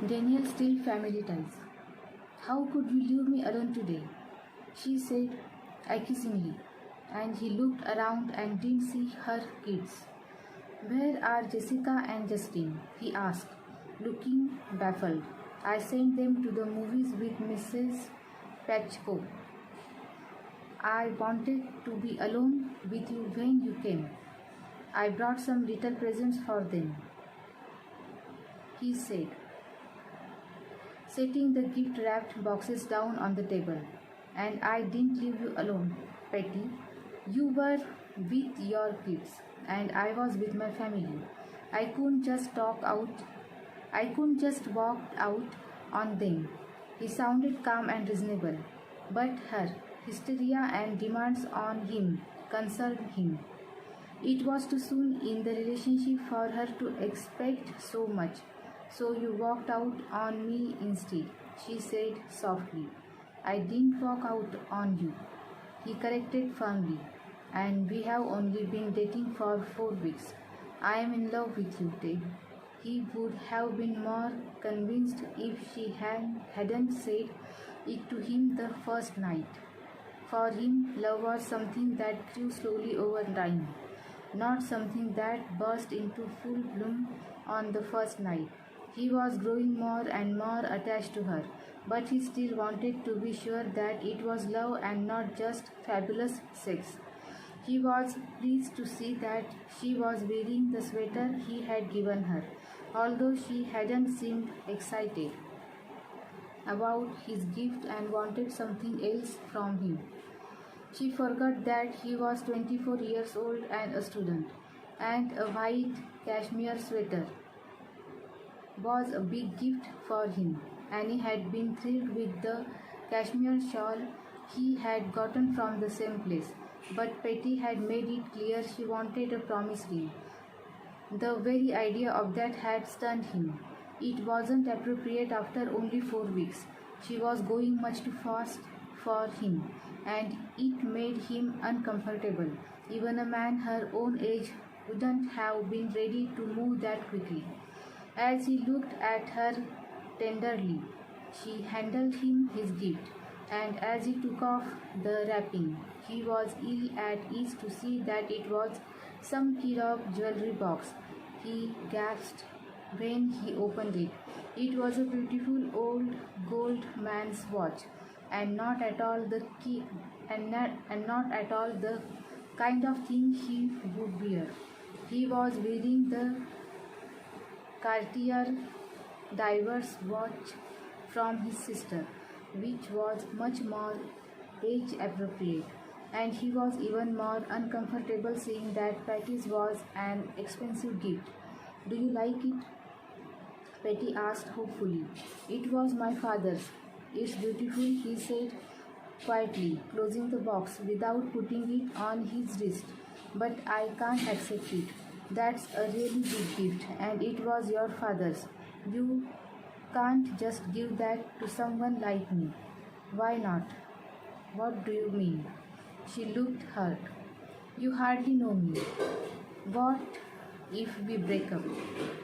Daniel still family ties. How could you leave me alone today? She said accusingly, and he looked around and didn't see her kids. Where are Jessica and Justin? He asked, looking baffled. I sent them to the movies with Mrs. Patchko. I wanted to be alone with you when you came. I brought some little presents for them, he said, setting the gift wrapped boxes down on the table. And I didn't leave you alone, Patty. You were with your kids, and I was with my family. I couldn't just talk out, I couldn't just walk out on them. He sounded calm and reasonable, but her hysteria and demands on him concerned him. It was too soon in the relationship for her to expect so much. So you walked out on me instead, she said softly. I didn't walk out on you, he corrected firmly. And we have only been dating for 4 weeks. I am in love with you, Ted. He would have been more convinced if she hadn't said it to him the first night. For him, love was something that grew slowly over time, not something that burst into full bloom on the first night. He was growing more and more attached to her, but he still wanted to be sure that it was love and not just fabulous sex. He was pleased to see that she was wearing the sweater he had given her, although she hadn't seemed excited about his gift and wanted something else from him. She forgot that he was 24 years old and a student, and a white cashmere sweater was a big gift for him. Annie had been thrilled with the cashmere shawl he had gotten from the same place, but Patty had made it clear she wanted a promise ring. The very idea of that had stunned him. It wasn't appropriate after only 4 weeks. She was going much too fast for him, and it made him uncomfortable. Even a man her own age wouldn't have been ready to move that quickly. As he looked at her tenderly, she handed him his gift, and as he took off the wrapping, he was ill at ease to see that it was some kid of jewelry box. He gasped when he opened it. It was a beautiful old gold man's watch, and not at all the key, and not at all the kind of thing he would wear. He was wearing the Cartier diver's watch from his sister, which was much more age appropriate, and he was even more uncomfortable seeing that Patty's was an expensive gift. Do you like it? Patty asked hopefully. It was my father's. It's beautiful, he said quietly, closing the box without putting it on his wrist. But I can't accept it. That's a really big gift, and it was your father's. You can't just give that to someone like me. Why not? What do you mean? She looked hurt. You hardly know me. What if we break up?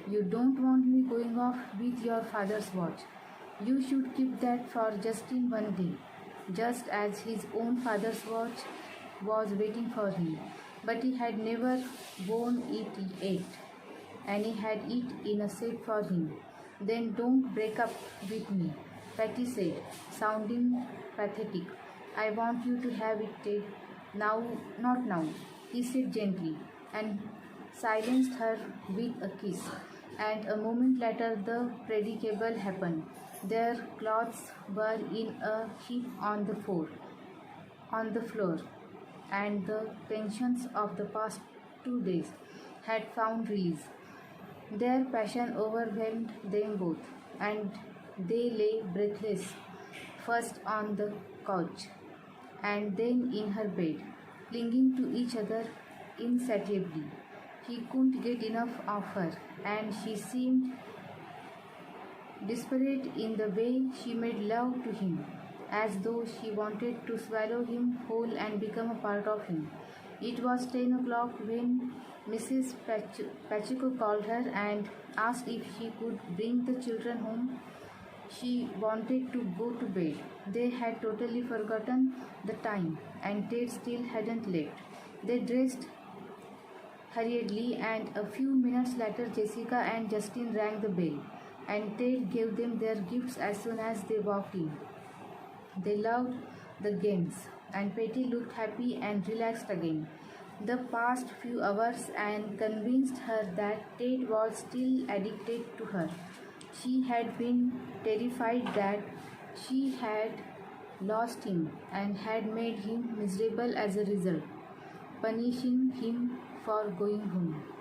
You don't want me going off with your father's watch. You should keep that for Justin one day, just as his own father's watch was waiting for him. But he had never worn it yet, and he had it in a set for him. Then don't break up with me, Patty said, sounding pathetic. I want you to have it, Ted. Now, not now, he said gently, and silenced her with a kiss. And a moment later, the predicable happened. Their clothes were in a heap on the floor, and the tensions of the past 2 days had found release. Their passion overwhelmed them both, and they lay breathless, first on the couch, and then in her bed, clinging to each other insatiably. He couldn't get enough of her, and she seemed desperate in the way she made love to him, as though she wanted to swallow him whole and become a part of him. It was 10 o'clock when Mrs. Pacheco called her and asked if she could bring the children home. She wanted to go to bed. They had totally forgotten the time, and Ted still hadn't left. They dressed hurriedly, and a few minutes later, Jessica and Justin rang the bell, and Ted gave them their gifts as soon as they walked in. They loved the games, and Patty looked happy and relaxed again. The past few hours and convinced her that Ted was still addicted to her. She had been terrified that she had lost him and had made him miserable as a result, punishing him for going home.